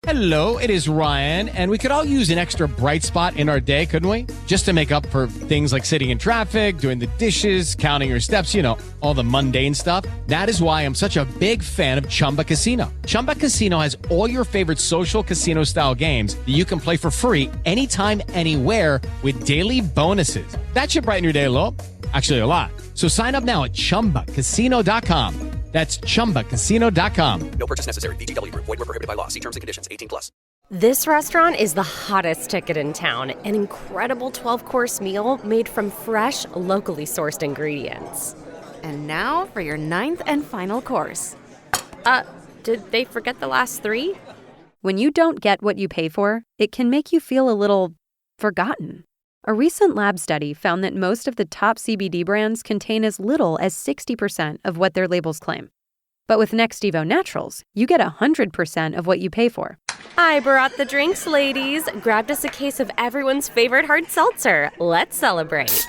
Hello, it is Ryan, and we could all use an extra bright spot in our day, couldn't we? Just to make up for things like sitting in traffic, doing the dishes, counting your steps, you know, all the mundane stuff. That is why I'm such a big fan of Chumba Casino. Chumba Casino has all your favorite social casino-style games that you can play for free anytime, anywhere with daily bonuses. That should brighten your day a little. Actually, a lot. So sign up now at ChumbaCasino.com. That's ChumbaCasino.com. No purchase necessary. VGW Group. Void where prohibited by law. See terms and conditions. 18+. This restaurant is the hottest ticket in town. An incredible 12-course meal made from fresh, locally sourced ingredients. And now for your 9th and final course. Did they forget the last 3? When you don't get what you pay for, it can make you feel a little forgotten. A recent lab study found that most of the top CBD brands contain as little as 60% of what their labels claim. But with Next Evo Naturals, you get 100% of what you pay for. I brought the drinks, ladies. Grabbed us a case of everyone's favorite hard seltzer. Let's celebrate.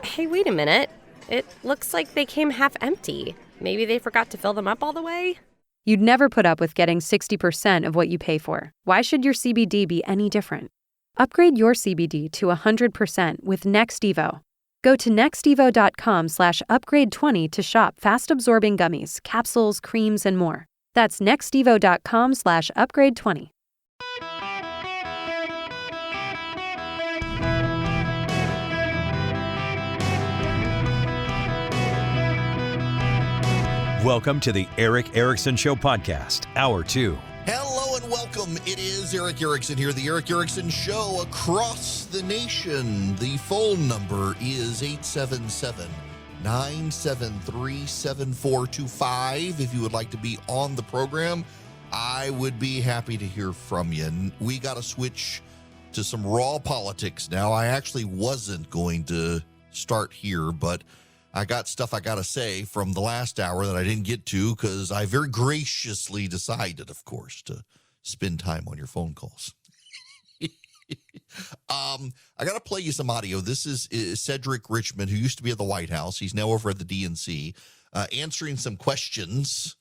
Hey, wait a minute. It looks like they came half empty. Maybe they forgot to fill them up all the way? You'd never put up with getting 60% of what you pay for. Why should your CBD be any different? Upgrade your CBD to 100% with Next Evo. Go to nextevo.com/upgrade20 to shop fast-absorbing gummies, capsules, creams, and more. That's nextevo.com/upgrade20. Welcome to the Eric Erickson Show podcast, Hour 2. Hello and welcome. It is Eric Erickson here, the Eric Erickson Show across the nation. The phone number is 877-973-7425. If you would like to be on the program, I would be happy to hear from you. And we got to switch to some raw politics now. I actually wasn't going to start here, but I got stuff I got to say from the last hour that I didn't get to because I very graciously decided, of course, to spend time on your phone calls. I got to play you some audio. This is Cedric Richmond, who used to be at the White House. He's now over at the DNC, answering some questions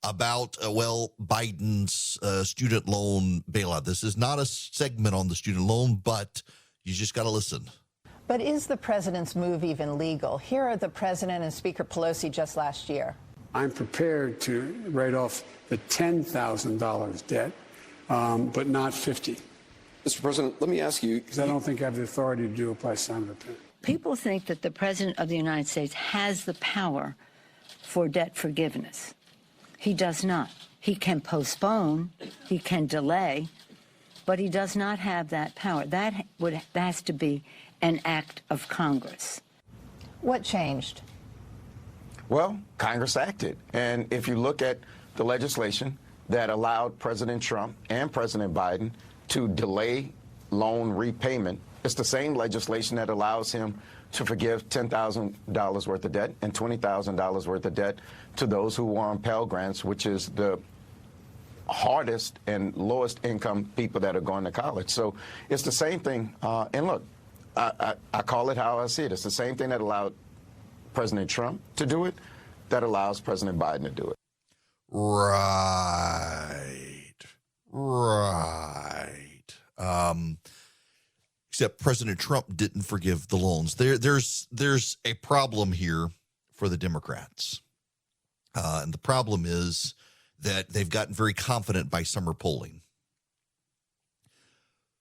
about, Biden's student loan bailout. This is not a segment on the student loan, but you just got to listen. But is the president's move even legal? Here are the president and Speaker Pelosi just last year. I'm prepared to write off the $10,000 debt, but not 50. Mr. President, let me ask you. Because I don't think I have the authority to do it by signing a pen. People think that the president of the United States has the power for debt forgiveness. He does not. He can postpone, he can delay, but he does not have that power. That has to be an act of Congress. What changed? Well, Congress acted. And if you look at the legislation that allowed President Trump and President Biden to delay loan repayment, it's the same legislation that allows him to forgive $10,000 worth of debt and $20,000 worth of debt to those who were on Pell Grants, which is the hardest and lowest income people that are going to college. So it's the same thing. And look, I call it how I see it. It's the same thing that allowed President Trump to do it that allows President Biden to do it. Right. Except President Trump didn't forgive the loans. There's a problem here for the Democrats. And the problem is that they've gotten very confident by summer polling.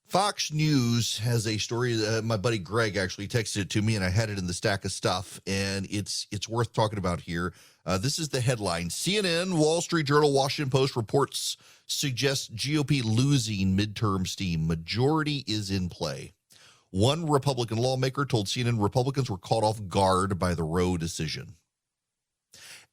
Fox News has a story. My buddy Greg actually texted it to me, and I had it in the stack of stuff, and it's worth talking about here. This is the headline. CNN, Wall Street Journal, Washington Post reports suggest GOP losing midterm steam. Majority is in play. One Republican lawmaker told CNN Republicans were caught off guard by the Roe decision.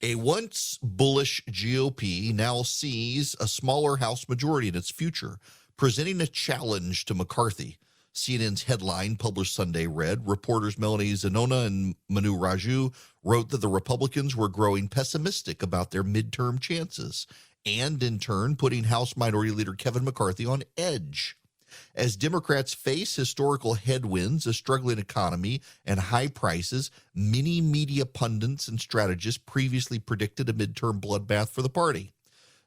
A once bullish GOP now sees a smaller House majority in its future, presenting a challenge to McCarthy. CNN's headline, published Sunday, read, reporters Melanie Zanona and Manu Raju wrote that the Republicans were growing pessimistic about their midterm chances and, in turn, putting House Minority Leader Kevin McCarthy on edge. As Democrats face historical headwinds, a struggling economy, and high prices, many media pundits and strategists previously predicted a midterm bloodbath for the party.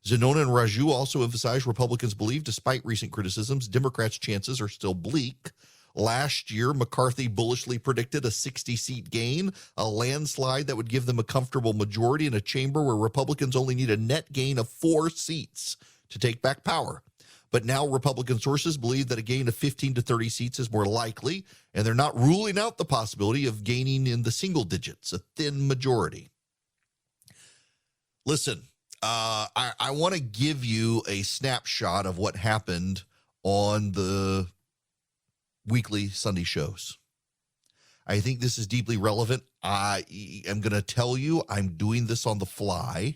Zenona and Raju also emphasized Republicans believe, despite recent criticisms, Democrats' chances are still bleak. Last year, McCarthy bullishly predicted a 60-seat gain, a landslide that would give them a comfortable majority in a chamber where Republicans only need a net gain of 4 seats to take back power. But now Republican sources believe that a gain of 15 to 30 seats is more likely, and they're not ruling out the possibility of gaining in the single digits, a thin majority. Listen, I want to give you a snapshot of what happened on the weekly Sunday shows. I think this is deeply relevant. I am going to tell you I'm doing this on the fly.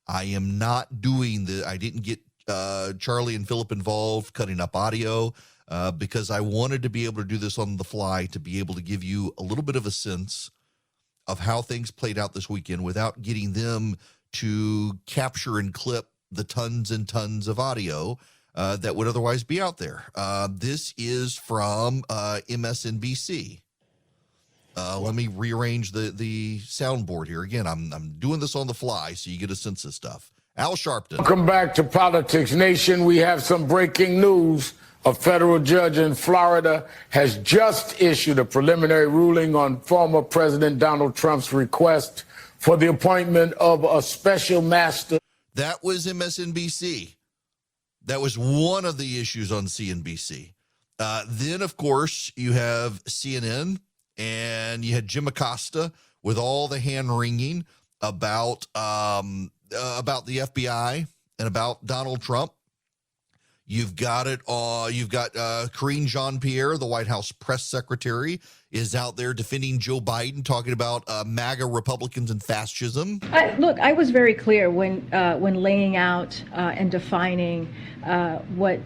I am not doing I didn't get Charlie and Philip involved cutting up audio because I wanted to be able to do this on the fly, to be able to give you a little bit of a sense of how things played out this weekend without getting them to capture and clip the tons and tons of audio that would otherwise be out there. This is from MSNBC. Let me rearrange the soundboard here. Again, I'm doing this on the fly, so you get a sense of stuff. Al Sharpton. Welcome back to Politics Nation. We have some breaking news. A federal judge in Florida has just issued a preliminary ruling on former President Donald Trump's request for the appointment of a special master. That was MSNBC. That was one of the issues on CNBC. Then, of course, you have CNN, and you had Jim Acosta with all the hand-wringing about the FBI and about Donald Trump. You've got Karine Jean-Pierre, the White House press secretary, is out there defending Joe Biden, talking about MAGA Republicans and fascism. Look, I was very clear when laying out and defining what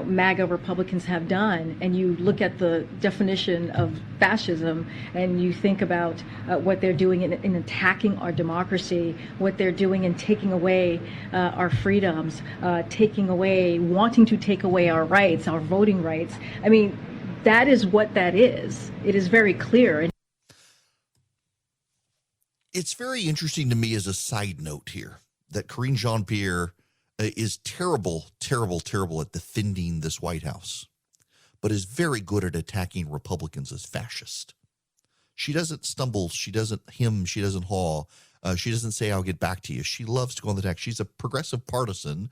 MAGA Republicans have done, and you look at the definition of fascism and you think about what they're doing in attacking our democracy, what they're doing in taking away our freedoms, wanting to take away our rights, our voting rights. I mean, that is what that is. It is very clear. It's very interesting to me as a side note here that Karine Jean-Pierre is terrible at defending this White House, but is very good at attacking Republicans as fascist. She doesn't stumble. She doesn't hem. She doesn't haw. She doesn't say, I'll get back to you. She loves to go on the attack. She's a progressive partisan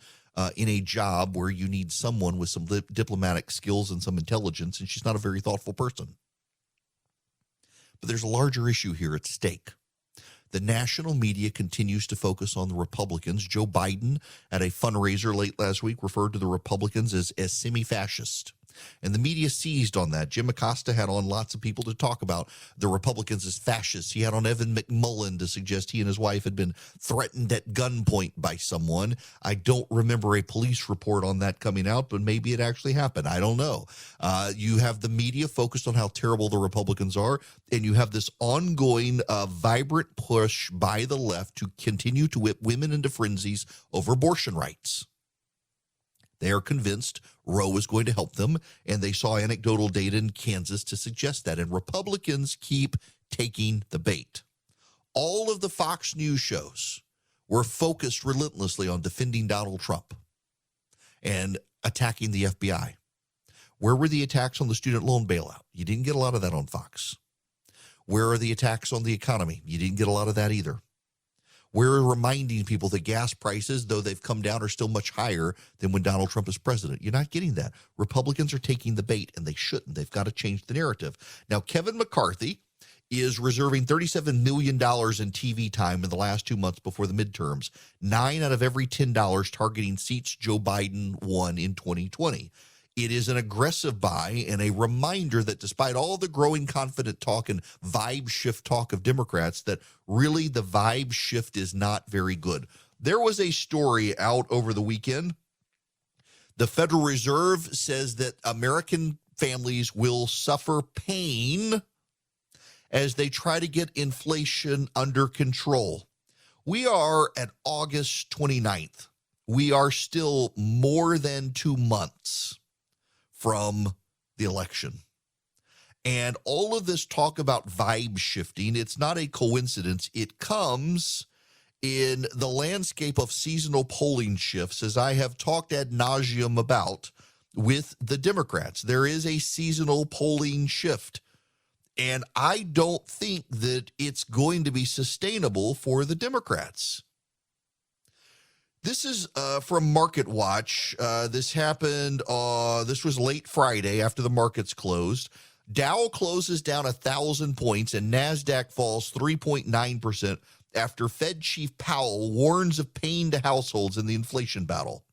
in a job where you need someone with some diplomatic skills and some intelligence, and she's not a very thoughtful person. But there's a larger issue here at stake. The national media continues to focus on the Republicans. Joe Biden, at a fundraiser late last week, referred to the Republicans as semi-fascist. And the media seized on that. Jim Acosta had on lots of people to talk about the Republicans as fascists. He had on Evan McMullen to suggest he and his wife had been threatened at gunpoint by someone. I don't remember a police report on that coming out, but maybe it actually happened. I don't know. You have the media focused on how terrible the Republicans are, and you have this ongoing vibrant push by the left to continue to whip women into frenzies over abortion rights. They are convinced Roe is going to help them, and they saw anecdotal data in Kansas to suggest that. And Republicans keep taking the bait. All of the Fox News shows were focused relentlessly on defending Donald Trump and attacking the FBI. Where were the attacks on the student loan bailout? You didn't get a lot of that on Fox. Where are the attacks on the economy? You didn't get a lot of that either. We're reminding people that gas prices, though they've come down, are still much higher than when Donald Trump is president. You're not getting that. Republicans are taking the bait, and they shouldn't. They've got to change the narrative. Now, Kevin McCarthy is reserving $37 million in TV time in the last 2 months before the midterms, 9 out of every $10 targeting seats Joe Biden won in 2020. It is an aggressive buy and a reminder that despite all the growing confident talk and vibe shift talk of Democrats, that really the vibe shift is not very good. There was a story out over the weekend. The Federal Reserve says that American families will suffer pain as they try to get inflation under control. We are at August 29th. We are still more than 2 months from the election. And all of this talk about vibe shifting, it's not a coincidence. It comes in the landscape of seasonal polling shifts, as I have talked ad nauseum about with the Democrats. There is a seasonal polling shift, and I don't think that it's going to be sustainable for the Democrats. This is from Market Watch. This happened, this was late Friday after the markets closed. Dow closes down 1,000 points and NASDAQ falls 3.9% after Fed Chief Powell warns of pain to households in the inflation battle.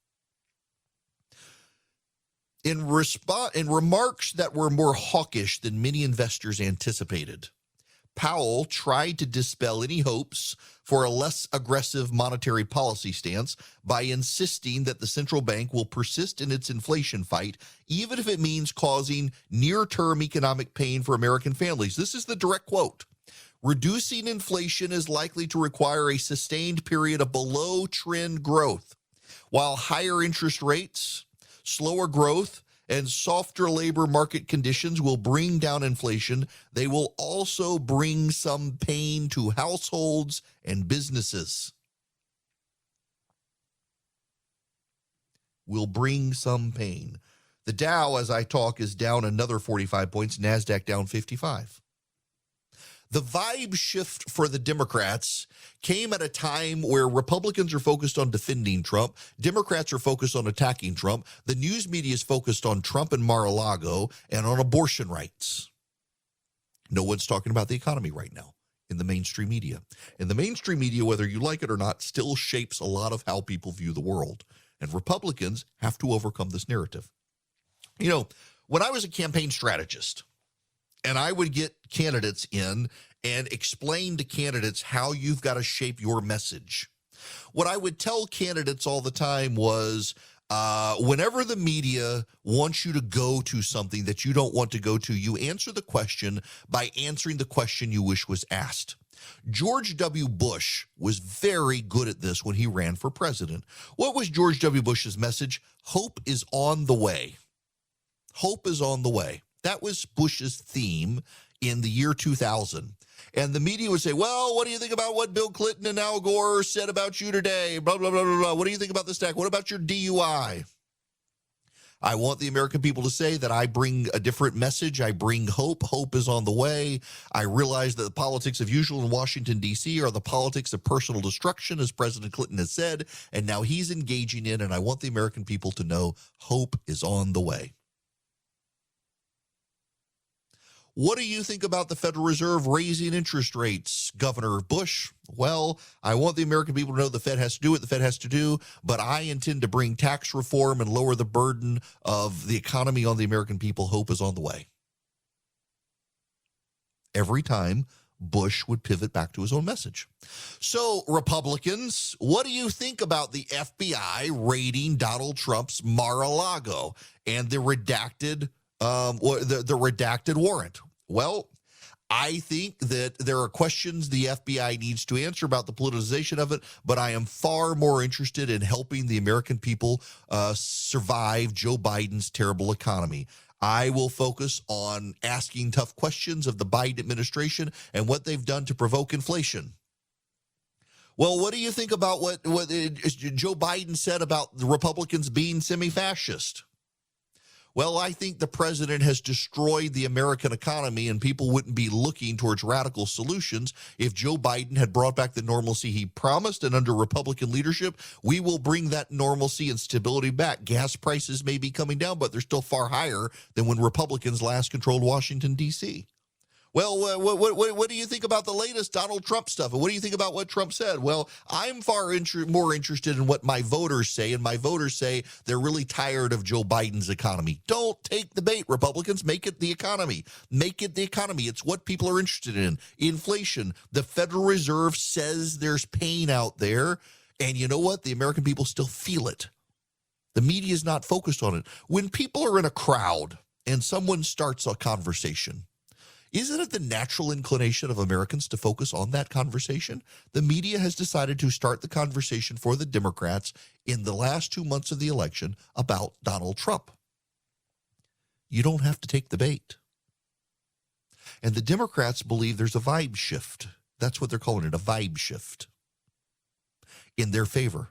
In remarks that were more hawkish than many investors anticipated, Powell tried to dispel any hopes for a less aggressive monetary policy stance by insisting that the central bank will persist in its inflation fight, even if it means causing near-term economic pain for American families. This is the direct quote. Reducing inflation is likely to require a sustained period of below-trend growth, while higher interest rates, slower growth, and softer labor market conditions will bring down inflation. They will also bring some pain to households and businesses. Will bring some pain. The Dow, as I talk, is down another 45 points, NASDAQ down 55. The vibe shift for the Democrats came at a time where Republicans are focused on defending Trump. Democrats are focused on attacking Trump. The news media is focused on Trump and Mar-a-Lago and on abortion rights. No one's talking about the economy right now in the mainstream media. And the mainstream media, whether you like it or not, still shapes a lot of how people view the world. And Republicans have to overcome this narrative. You know, when I was a campaign strategist, and I would get candidates in and explain to candidates how you've got to shape your message. What I would tell candidates all the time was, whenever the media wants you to go to something that you don't want to go to, you answer the question by answering the question you wish was asked. George W. Bush was very good at this when he ran for president. What was George W. Bush's message? Hope is on the way. Hope is on the way. That was Bush's theme in the year 2000. And the media would say, well, what do you think about what Bill Clinton and Al Gore said about you today? Blah, blah, blah, blah, blah. What do you think about the stack? What about your DUI? I want the American people to say that I bring a different message. I bring hope. Hope is on the way. I realize that the politics of usual in Washington, D.C. are the politics of personal destruction, as President Clinton has said, and now he's engaging in, and I want the American people to know hope is on the way. What do you think about the Federal Reserve raising interest rates, Governor Bush? Well, I want the American people to know the Fed has to do what the Fed has to do, but I intend to bring tax reform and lower the burden of the economy on the American people. Hope is on the way. Every time Bush would pivot back to his own message. So, Republicans, what do you think about the FBI raiding Donald Trump's Mar-a-Lago and the redacted redacted warrant? Well, I think that there are questions the FBI needs to answer about the politicization of it, but I am far more interested in helping the American people survive Joe Biden's terrible economy. I will focus on asking tough questions of the Biden administration and what they've done to provoke inflation. Well, what do you think about what Joe Biden said about the Republicans being semi-fascist? Well, I think the president has destroyed the American economy, and people wouldn't be looking towards radical solutions if Joe Biden had brought back the normalcy he promised. And under Republican leadership, we will bring that normalcy and stability back. Gas prices may be coming down, but they're still far higher than when Republicans last controlled Washington, D.C. Well, what do you think about the latest Donald Trump stuff? And what do you think about what Trump said? Well, I'm more interested in what my voters say, and my voters say they're really tired of Joe Biden's economy. Don't take the bait, Republicans. Make it the economy. Make it the economy. It's what people are interested in. Inflation. The Federal Reserve says there's pain out there, and you know what? The American people still feel it. The media is not focused on it. When people are in a crowd and someone starts a conversation, isn't it the natural inclination of Americans to focus on that conversation? The media has decided to start the conversation for the Democrats in the last 2 months of the election about Donald Trump. You don't have to take the bait. And the Democrats believe there's a vibe shift. That's what they're calling it, a vibe shift. in their favor.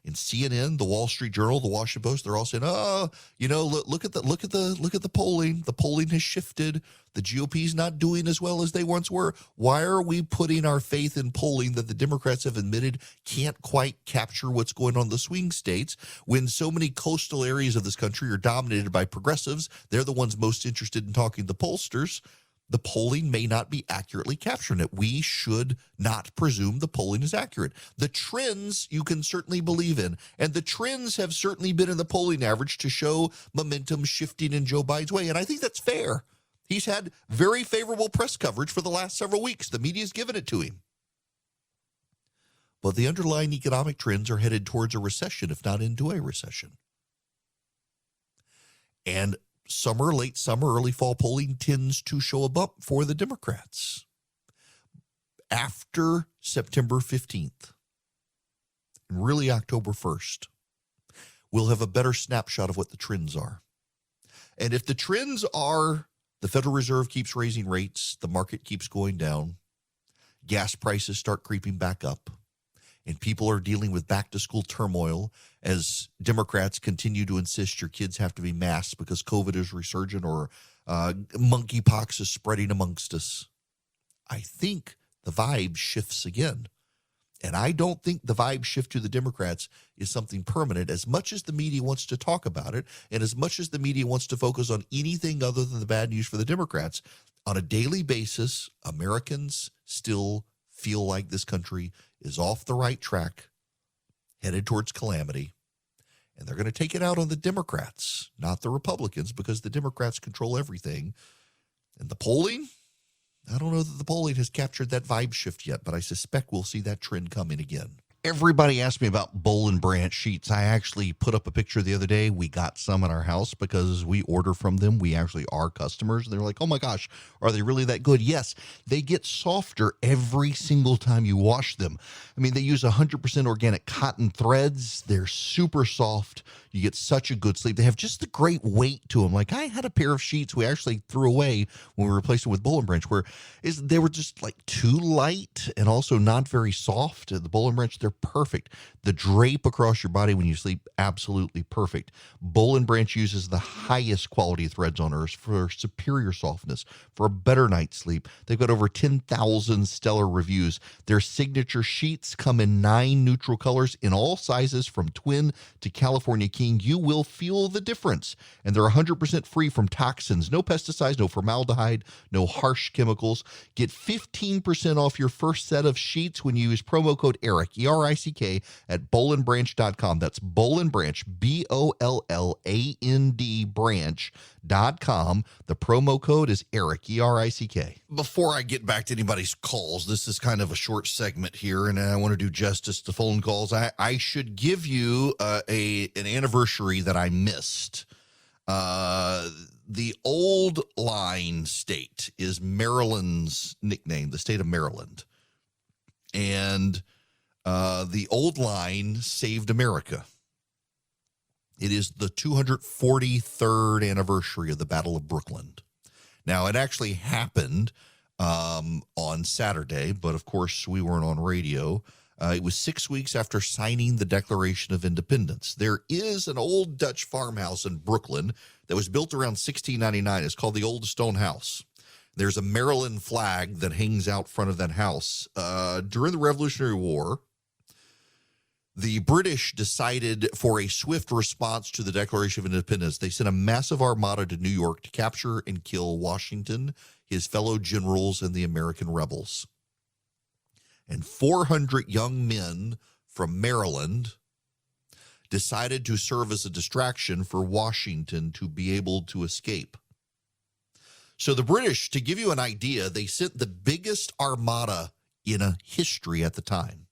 In CNN, the Wall Street Journal, the Washington Post, they're all saying, "Oh, look at the polling. The polling has shifted. The GOP's not doing as well as they once were. Why are we putting our faith in polling that the Democrats have admitted can't quite capture what's going on in the swing states when so many coastal areas of this country are dominated by progressives? They're the ones most interested in talking to pollsters. The polling may not be accurately capturing it. We should not presume the polling is accurate. The trends you can certainly believe in, and the trends have certainly been in the polling average to show momentum shifting in Joe Biden's way, and I think that's fair. He's had very favorable press coverage for the last several weeks. The media's given it to him. But the underlying economic trends are headed towards a recession, if not into a recession. And summer, late summer, early fall polling tends to show a bump for the Democrats. After September 15th, and really October 1st, we'll have a better snapshot of what the trends are. And if the trends are the Federal Reserve keeps raising rates, the market keeps going down, gas prices start creeping back up, and people are dealing with back-to-school turmoil as Democrats continue to insist your kids have to be masked because COVID is resurgent or monkeypox is spreading amongst us, I think the vibe shifts again. And I don't think the vibe shift to the Democrats is something permanent, as much as the media wants to talk about it and as much as the media wants to focus on anything other than the bad news for the Democrats. On a daily basis, Americans still feel like this country is off the right track, headed towards calamity, and they're going to take it out on the Democrats, not the Republicans, because the Democrats control everything. And the polling, I don't know that the polling has captured that vibe shift yet, but I suspect we'll see that trend coming again. Everybody asked me about Boll and Branch sheets. I actually put up a picture the other day. We got some at our house because we order from them. We actually are customers. They're like, oh my gosh, are they really that good? Yes, they get softer every single time you wash them. I mean, they use 100% organic cotton threads. They're super soft. You get such a good sleep. They have just the great weight to them. Like I had a pair of sheets we actually threw away when we replaced them with Boll and Branch, where they were just like too light and also not very soft. The Boll and Branch, they're perfect. The drape across your body when you sleep, absolutely perfect. Boll and Branch uses the highest quality threads on earth for superior softness, for a better night's sleep. They've got over 10,000 stellar reviews. Their signature sheets come in 9 neutral colors in all sizes from twin to California King. You will feel the difference. And they're 100% free from toxins, no pesticides, no formaldehyde, no harsh chemicals. Get 15% off your first set of sheets when you use promo code ERIC, E-R-I-C-K, at bollandbranch.com. That's Boll and Branch, B-O-L-L-A-N-D branch.com. The promo code is ERIC, E-R-I-C-K. Before I get back to anybody's calls, this is kind of a short segment here, and I want to do justice to phone calls. I should give you an anniversary that I missed. The old line state is Maryland's nickname, the state of Maryland. And the old line saved America. It is the 243rd anniversary of the Battle of Brooklyn. Now, it actually happened on Saturday, but of course we weren't on radio. It was 6 weeks after signing the Declaration of Independence. There is an old Dutch farmhouse in Brooklyn that was built around 1699. It's called the Old Stone House. There's a Maryland flag that hangs out front of that house. During the Revolutionary War, the British decided for a swift response to the Declaration of Independence. They sent a massive armada to New York to capture and kill Washington, his fellow generals, and the American rebels. And 400 young men from Maryland decided to serve as a distraction for Washington to be able to escape. So the British, to give you an idea, they sent the biggest armada in a history at the time.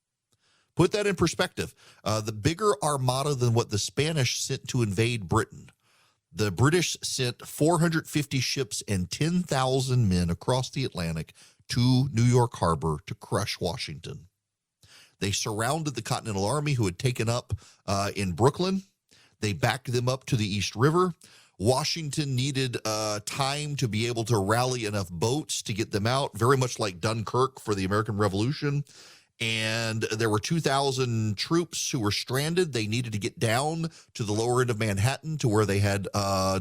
Put that in perspective. The bigger armada than what the Spanish sent to invade Britain. The British sent 450 ships and 10,000 men across the Atlantic to New York Harbor to crush Washington. They surrounded the Continental Army, who had taken up in Brooklyn. They backed them up to the East River. Washington needed time to be able to rally enough boats to get them out, very much like Dunkirk for the American Revolution. And there were 2,000 troops who were stranded. They needed to get down to the lower end of Manhattan to where they had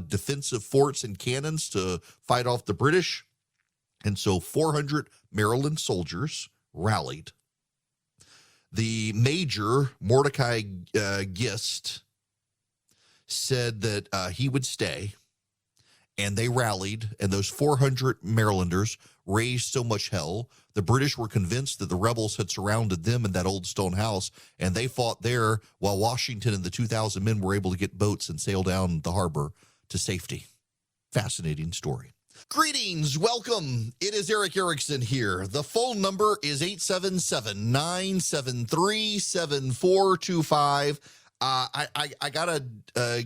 defensive forts and cannons to fight off the British. And so 400 Maryland soldiers rallied. The major, Mordecai Gist, said that he would stay, and they rallied, and those 400 Marylanders raised so much hell. The British were convinced that the rebels had surrounded them in that old stone house, and they fought there while Washington and the 2,000 men were able to get boats and sail down the harbor to safety. Fascinating story. Greetings, welcome. It is Eric Erickson here. The phone number is 877-973-7425. I gotta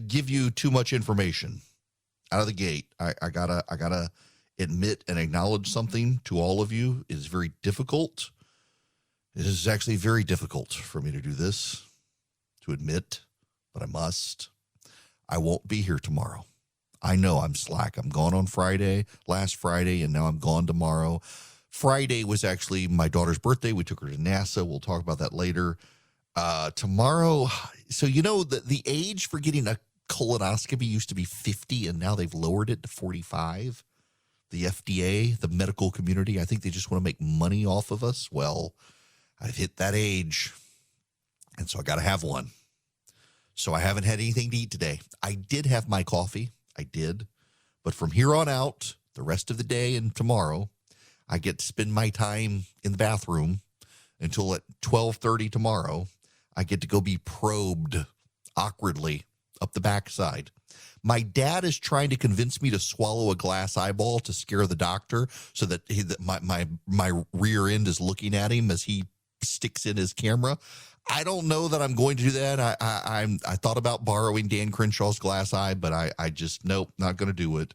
give you too much information out of the gate. I gotta admit and acknowledge something to all of you. It is very difficult. It is actually very difficult for me to do this, to admit, but I must. I won't be here tomorrow. I know I'm slack. I'm gone on last Friday, and now I'm gone tomorrow. Friday was actually my daughter's birthday. We took her to NASA. We'll talk about that later. Tomorrow, so you know the age for getting a colonoscopy used to be 50, and now they've lowered it to 45. The FDA, the medical community, I think they just want to make money off of us. Well, I've hit that age, and so I got to have one. So I haven't had anything to eat today. I did have my coffee. I did. But from here on out, the rest of the day and tomorrow, I get to spend my time in the bathroom until at 12:30 tomorrow. I get to go be probed awkwardly up the backside. My dad is trying to convince me to swallow a glass eyeball to scare the doctor so that my rear end is looking at him as he sticks in his camera. I don't know that I'm going to do that. I thought about borrowing Dan Crenshaw's glass eye, but I just, nope, not going to do it.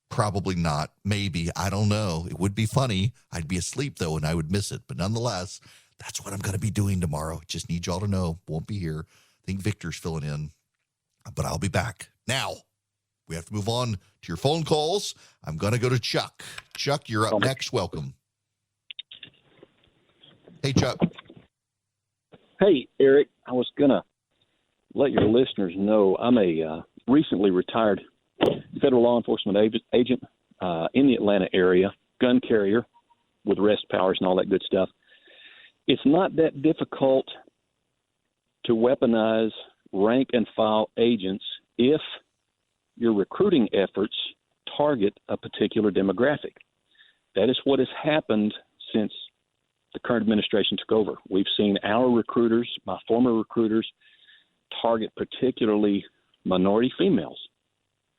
Probably not. Maybe. I don't know. It would be funny. I'd be asleep, though, and I would miss it. But nonetheless, that's what I'm going to be doing tomorrow. Just need y'all to know. Won't be here. I think Victor's filling in, but I'll be back. Now, we have to move on to your phone calls. I'm going to go to Chuck. Chuck, you're up next. Welcome. Hey, Chuck. Hey, Eric, I was going to let your listeners know I'm a recently retired federal law enforcement agent in the Atlanta area, gun carrier with arrest powers and all that good stuff. It's not that difficult to weaponize rank and file agents if your recruiting efforts target a particular demographic. That is what has happened since the current administration took over. We've seen our recruiters, my former recruiters, target particularly minority females.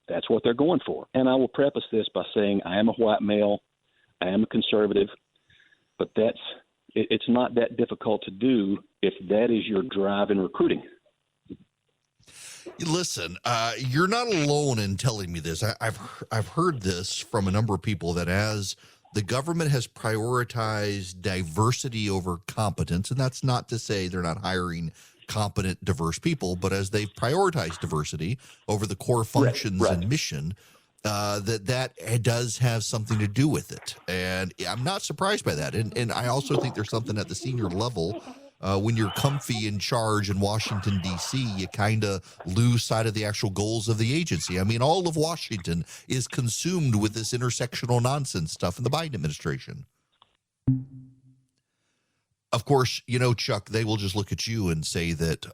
That's what they're going for. And I will preface this by saying I am a white male, I am a conservative, but it's not that difficult to do if that is your drive in recruiting. Listen, you're not alone in telling me this. I've heard this from a number of people that as the government has prioritized diversity over competence, and that's not to say they're not hiring competent, diverse people, but as they've prioritized diversity over the core functions and mission, that does have something to do with it. And I'm not surprised by that. And I also think there's something at the senior level. When you're comfy in charge in Washington, D.C., you kind of lose sight of the actual goals of the agency. I mean, all of Washington is consumed with this intersectional nonsense stuff in the Biden administration. Of course, you know, Chuck, they will just look at you and say that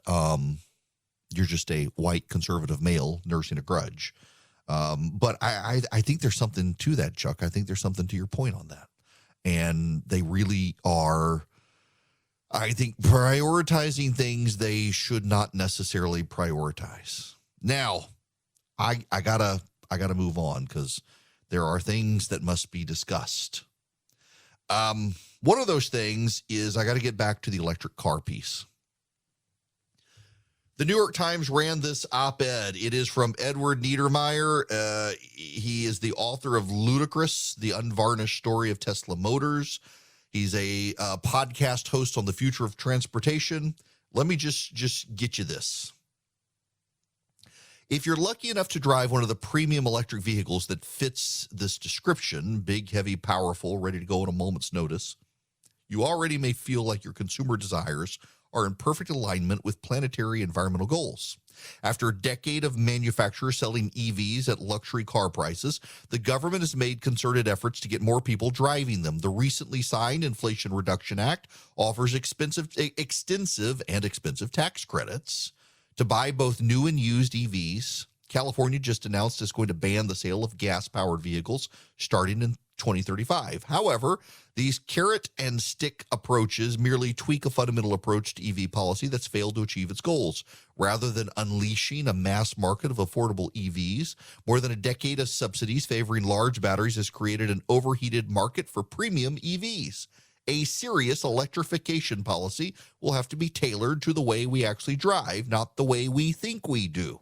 you're just a white conservative male nursing a grudge. But I think there's something to that, Chuck. I think there's something to your point on that. And they really are, I think, prioritizing things they should not necessarily prioritize. Now, I gotta move on because there are things that must be discussed. One of those things is I got to get back to the electric car piece. The New York Times ran this op-ed. It is from Edward Niedermeyer. He is the author of Ludicrous, the Unvarnished Story of Tesla Motors. He's a podcast host on the future of transportation. Let me just get you this. If you're lucky enough to drive one of the premium electric vehicles that fits this description, big, heavy, powerful, ready to go at a moment's notice, You already may feel like your consumer desires are in perfect alignment with planetary environmental goals. After a decade of manufacturers selling EVs at luxury car prices, the government has made concerted efforts to get more people driving them. The recently signed Inflation Reduction Act offers extensive and expensive tax credits to buy both new and used EVs. California just announced it's going to ban the sale of gas-powered vehicles starting in 2035. However, these carrot and stick approaches merely tweak a fundamental approach to EV policy that's failed to achieve its goals. Rather than unleashing a mass market of affordable EVs, more than a decade of subsidies favoring large batteries has created an overheated market for premium EVs. A serious electrification policy will have to be tailored to the way we actually drive, not the way we think we do.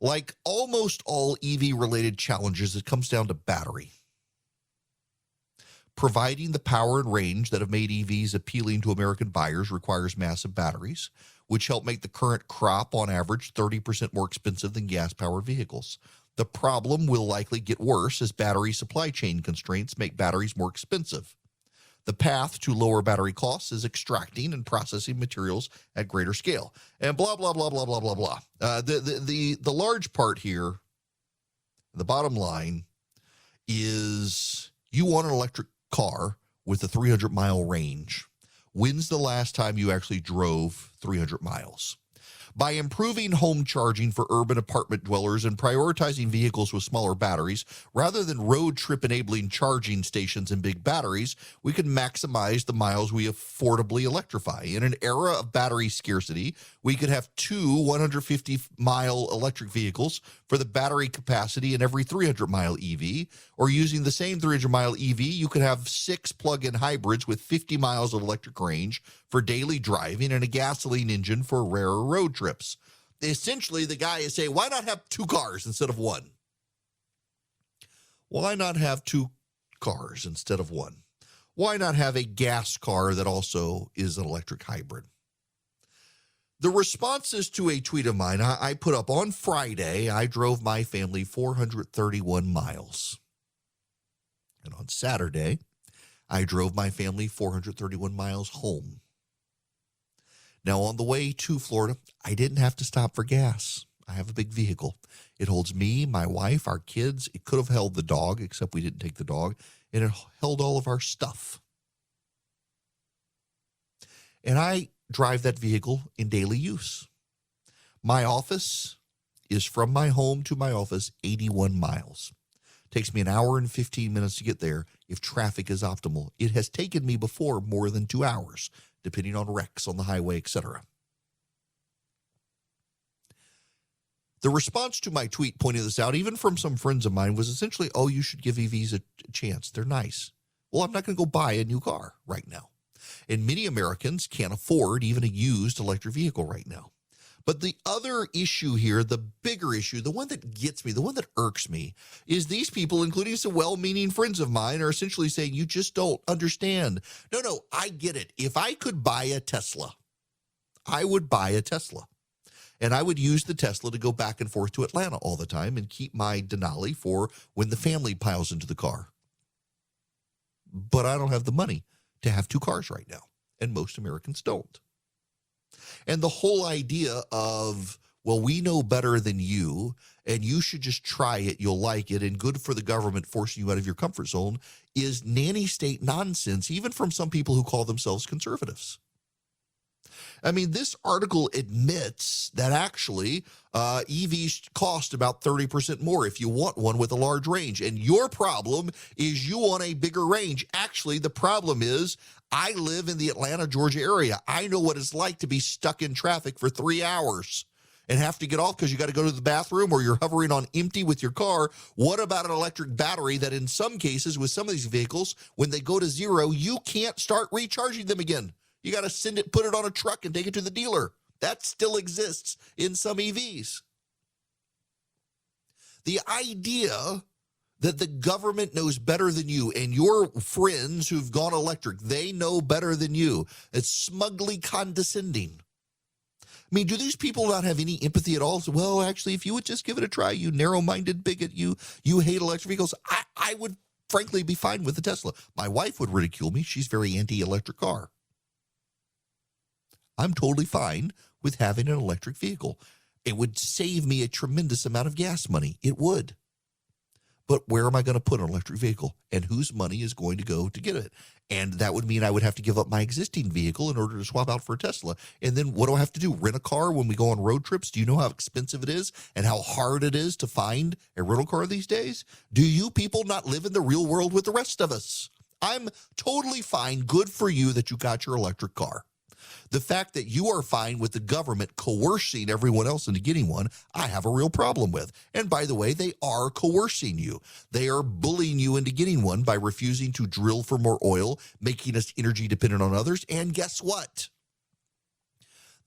Like almost all EV-related challenges, it comes down to battery. Providing the power and range that have made EVs appealing to American buyers requires massive batteries, which help make the current crop on average 30% more expensive than gas-powered vehicles. The problem will likely get worse as battery supply chain constraints make batteries more expensive. The path to lower battery costs is extracting and processing materials at greater scale. And blah, blah, blah, blah, blah, blah, blah. The large part here, the bottom line, is you want an electric car with a 300-mile range. When's the last time you actually drove 300 miles? By improving home charging for urban apartment dwellers and prioritizing vehicles with smaller batteries, rather than road trip enabling charging stations and big batteries, we can maximize the miles we affordably electrify. In an era of battery scarcity, we could have 2 150-mile electric vehicles for the battery capacity in every 300-mile EV, or using the same 300-mile EV, you could have 6 plug-in hybrids with 50 miles of electric range for daily driving and a gasoline engine for rarer road trips. Essentially, the guy is saying, why not have 2 cars instead of 1? Why not have 2 cars instead of 1? Why not have a gas car that also is an electric hybrid? The responses to a tweet of mine I put up on Friday, I drove my family 431 miles. And on Saturday, I drove my family 431 miles home. Now, on the way to Florida, I didn't have to stop for gas. I have a big vehicle. It holds me, my wife, our kids. It could have held the dog, except we didn't take the dog. And it held all of our stuff. And I drive that vehicle in daily use. My office is from my home to my office 81 miles. Takes me an hour and 15 minutes to get there if traffic is optimal. It has taken me before more than 2 hours, depending on wrecks on the highway, etc. The response to my tweet pointing this out, even from some friends of mine, was essentially, oh, you should give EVs a chance. They're nice. Well, I'm not going to go buy a new car right now. And many Americans can't afford even a used electric vehicle right now. But the other issue here, the bigger issue, the one that gets me, the one that irks me, is these people, including some well-meaning friends of mine, are essentially saying, you just don't understand. No, I get it. If I could buy a Tesla, I would buy a Tesla. And I would use the Tesla to go back and forth to Atlanta all the time and keep my Denali for when the family piles into the car. But I don't have the money to have 2 cars right now, and most Americans don't. And the whole idea of, well, we know better than you, and you should just try it, you'll like it, and good for the government forcing you out of your comfort zone is nanny state nonsense, even from some people who call themselves conservatives. I mean, this article admits that actually EVs cost about 30% more if you want one with a large range. And your problem is you want a bigger range. Actually, the problem is I live in the Atlanta, Georgia area. I know what it's like to be stuck in traffic for 3 hours and have to get off because you got to go to the bathroom or you're hovering on empty with your car. What about an electric battery that in some cases with some of these vehicles, when they go to zero, you can't start recharging them again? You got to put it on a truck and take it to the dealer. That still exists in some EVs. The idea that the government knows better than you and your friends who've gone electric, they know better than you. It's smugly condescending. I mean, do these people not have any empathy at all? So, well, actually, if you would just give it a try, you narrow-minded bigot, you hate electric vehicles, I would frankly be fine with a Tesla. My wife would ridicule me. She's very anti-electric car. I'm totally fine with having an electric vehicle. It would save me a tremendous amount of gas money. It would. But where am I going to put an electric vehicle? And whose money is going to go to get it? And that would mean I would have to give up my existing vehicle in order to swap out for a Tesla. And then what do I have to do? Rent a car when we go on road trips? Do you know how expensive it is and how hard it is to find a rental car these days? Do you people not live in the real world with the rest of us? I'm totally fine. Good for you that you got your electric car. The fact that you are fine with the government coercing everyone else into getting one, I have a real problem with. And by the way, they are coercing you. They are bullying you into getting one by refusing to drill for more oil, making us energy dependent on others. And guess what?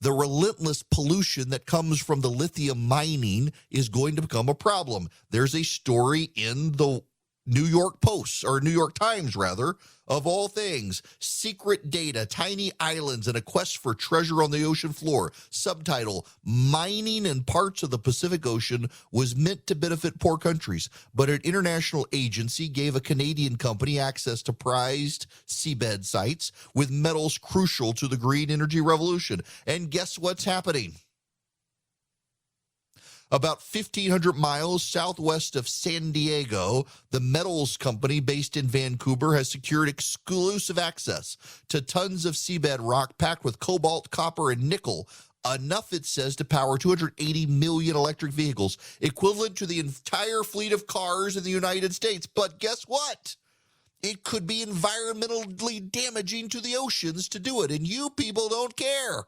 The relentless pollution that comes from the lithium mining is going to become a problem. There's a story in the New York Post, or New York Times rather, of all things, secret data, tiny islands, and a quest for treasure on the ocean floor. Subtitle, mining in parts of the Pacific Ocean was meant to benefit poor countries, but an international agency gave a Canadian company access to prized seabed sites with metals crucial to the green energy revolution. And guess what's happening? About 1,500 miles southwest of San Diego, the metals company based in Vancouver has secured exclusive access to tons of seabed rock packed with cobalt, copper, and nickel, enough, it says, to power 280 million electric vehicles, equivalent to the entire fleet of cars in the United States. But guess what? It could be environmentally damaging to the oceans to do it, and you people don't care.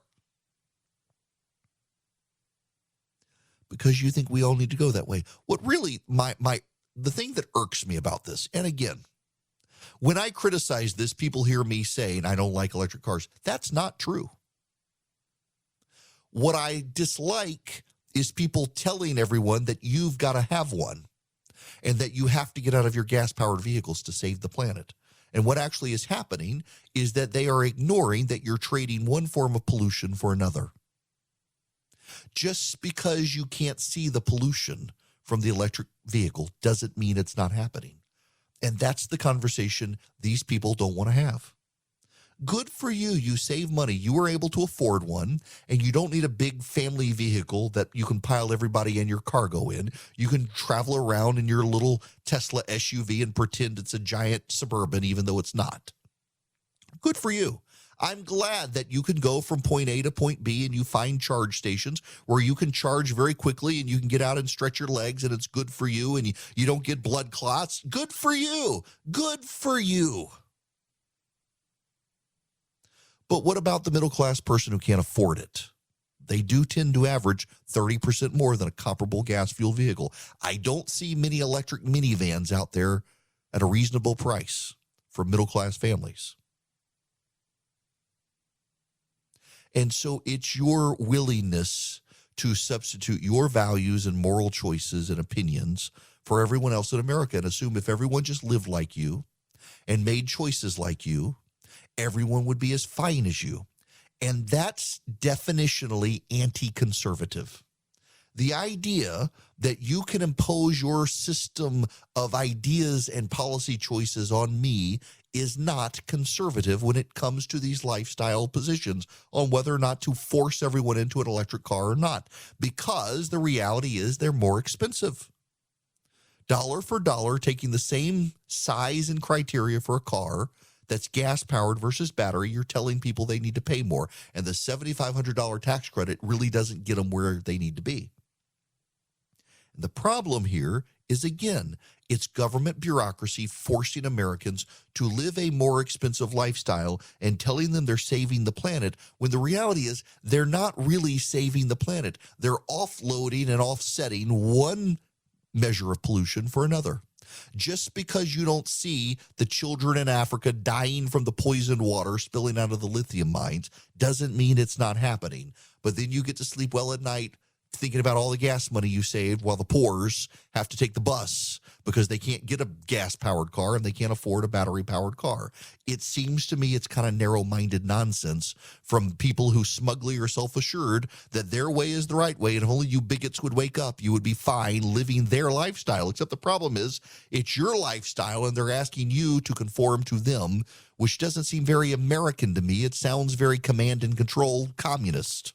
Because you think we all need to go that way. What really, the thing that irks me about this, and again, when I criticize this, people hear me saying I don't like electric cars. That's not true. What I dislike is people telling everyone that you've got to have one and that you have to get out of your gas-powered vehicles to save the planet. And what actually is happening is that they are ignoring that you're trading one form of pollution for another. Just because you can't see the pollution from the electric vehicle doesn't mean it's not happening. And that's the conversation these people don't want to have. Good for you. You save money. You were able to afford one, and you don't need a big family vehicle that you can pile everybody and your cargo in. You can travel around in your little Tesla SUV and pretend it's a giant Suburban, even though it's not. Good for you. I'm glad that you can go from point A to point B and you find charge stations where you can charge very quickly and you can get out and stretch your legs and it's good for you and you don't get blood clots. Good for you. Good for you. But what about the middle-class person who can't afford it? They do tend to average 30% more than a comparable gas-fueled vehicle. I don't see many electric minivans out there at a reasonable price for middle-class families. And so it's your willingness to substitute your values and moral choices and opinions for everyone else in America and assume if everyone just lived like you and made choices like you, everyone would be as fine as you. And that's definitionally anti-conservative. The idea that you can impose your system of ideas and policy choices on me is not conservative when it comes to these lifestyle positions on whether or not to force everyone into an electric car or not, because the reality is they're more expensive. Dollar for dollar, taking the same size and criteria for a car that's gas-powered versus battery, you're telling people they need to pay more. And the $7,500 tax credit really doesn't get them where they need to be. And the problem here is, again, it's government bureaucracy forcing Americans to live a more expensive lifestyle and telling them they're saving the planet, when the reality is they're not really saving the planet. They're offloading and offsetting one measure of pollution for another. Just because you don't see the children in Africa dying from the poisoned water spilling out of the lithium mines doesn't mean it's not happening. But then you get to sleep well at night thinking about all the gas money you saved while the poors have to take the bus because they can't get a gas-powered car and they can't afford a battery-powered car. It seems to me it's kind of narrow-minded nonsense from people who smugly are self-assured that their way is the right way, and if only you bigots would wake up, you would be fine living their lifestyle. Except the problem is it's your lifestyle, and they're asking you to conform to them, which doesn't seem very American to me. It sounds very command and control communist.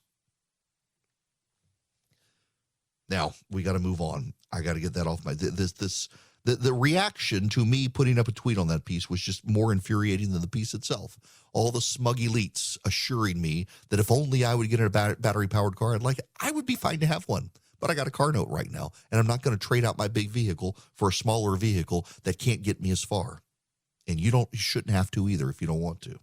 Now, we got to move on. I got to get that off my the reaction to me putting up a tweet on that piece was just more infuriating than the piece itself. All the smug elites assuring me that if only I would get a battery-powered car, I would be fine to have one. But I got a car note right now, and I'm not going to trade out my big vehicle for a smaller vehicle that can't get me as far. And you shouldn't have to either if you don't want to.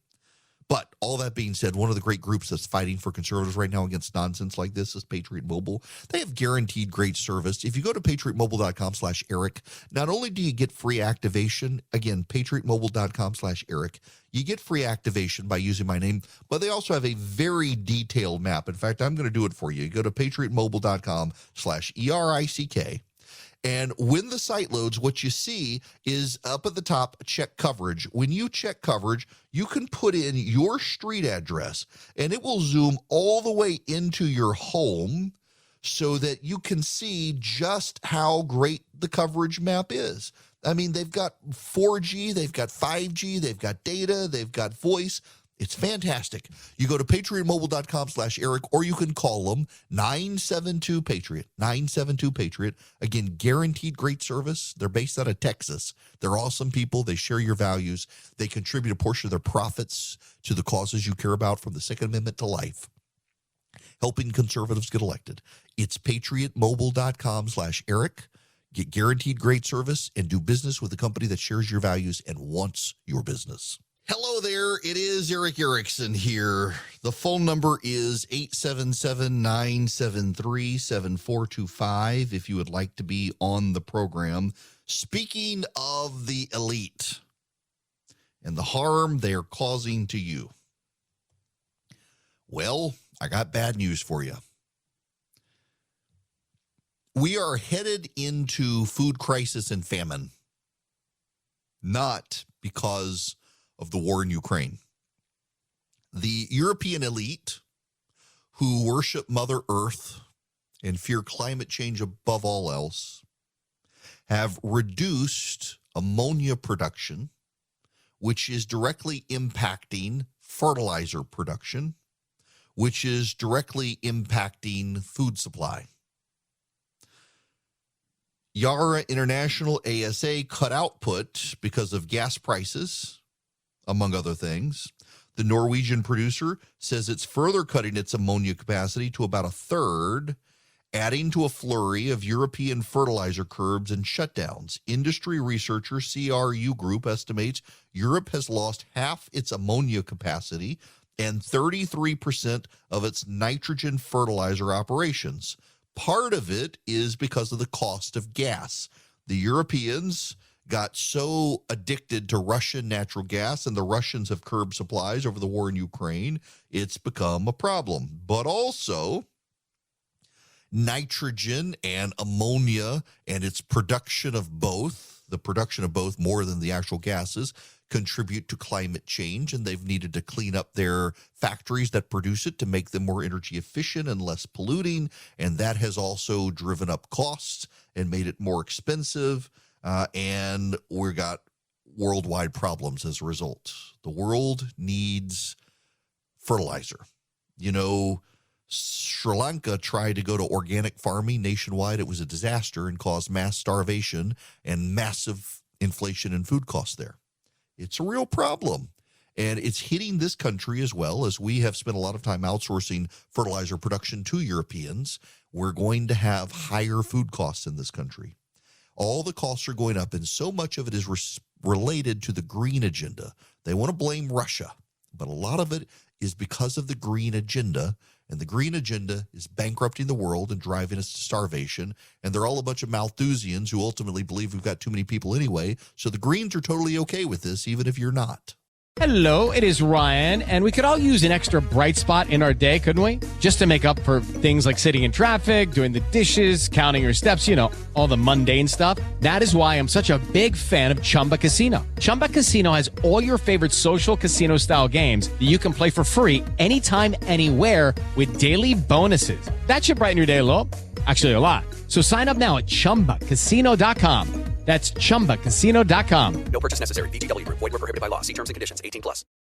But all that being said, one of the great groups that's fighting for conservatives right now against nonsense like this is Patriot Mobile. They have guaranteed great service. If you go to patriotmobile.com/Eric, not only do you get free activation, again, patriotmobile.com/Eric, you get free activation by using my name, but they also have a very detailed map. In fact, I'm going to do it for you. You go to patriotmobile.com/ERICK. And when the site loads, what you see is up at the top, check coverage. When you check coverage, you can put in your street address, and it will zoom all the way into your home so that you can see just how great the coverage map is. I mean, they've got 4G, they've got 5G, they've got data, they've got voice. It's fantastic. You go to patriotmobile.com/Eric, or you can call them 972-PATRIOT, 972-PATRIOT. Again, guaranteed great service. They're based out of Texas. They're awesome people. They share your values. They contribute a portion of their profits to the causes you care about, from the Second Amendment to life, helping conservatives get elected. It's patriotmobile.com/Eric. Get guaranteed great service and do business with a company that shares your values and wants your business. Hello there, it is Eric Erickson here. The phone number is 877-973-7425 if you would like to be on the program. Speaking of the elite and the harm they're causing to you, well, I got bad news for you. We are headed into food crisis and famine, not because of the war in Ukraine. The European elite, who worship Mother Earth and fear climate change above all else, have reduced ammonia production, which is directly impacting fertilizer production, which is directly impacting food supply. Yara International, ASA, cut output because of gas prices, among other things. The Norwegian producer says it's further cutting its ammonia capacity to about a third, adding to a flurry of European fertilizer curbs and shutdowns. Industry researcher CRU Group estimates Europe has lost half its ammonia capacity and 33% of its nitrogen fertilizer operations. Part of it is because of the cost of gas. The Europeans got so addicted to Russian natural gas, and the Russians have curbed supplies over the war in Ukraine, it's become a problem. But also, nitrogen and ammonia and its production of both, the production of both more than the actual gases, contribute to climate change, and they've needed to clean up their factories that produce it to make them more energy efficient and less polluting, and that has also driven up costs and made it more expensive. And we've got worldwide problems as a result. The world needs fertilizer. You know, Sri Lanka tried to go to organic farming nationwide. It was a disaster and caused mass starvation and massive inflation in food costs there. It's a real problem. And it's hitting this country as well, as we have spent a lot of time outsourcing fertilizer production to Europeans. We're going to have higher food costs in this country. All the costs are going up, and so much of it is related to the green agenda. They want to blame Russia, but a lot of it is because of the green agenda, and the green agenda is bankrupting the world and driving us to starvation, and they're all a bunch of Malthusians who ultimately believe we've got too many people anyway, so the Greens are totally okay with this, even if you're not. Hello, it is Ryan, and we could all use an extra bright spot in our day, couldn't we? Just to make up for things like sitting in traffic, doing the dishes, counting your steps, all the mundane stuff. That is why I'm such a big fan of Chumba Casino. Chumba Casino has all your favorite social casino-style games that you can play for free anytime, anywhere with daily bonuses. That should brighten your day a little. Actually, a lot. So sign up now at ChumbaCasino.com. That's ChumbaCasino.com. No purchase necessary. VGW Group. Void where prohibited by law. See terms and conditions. 18+.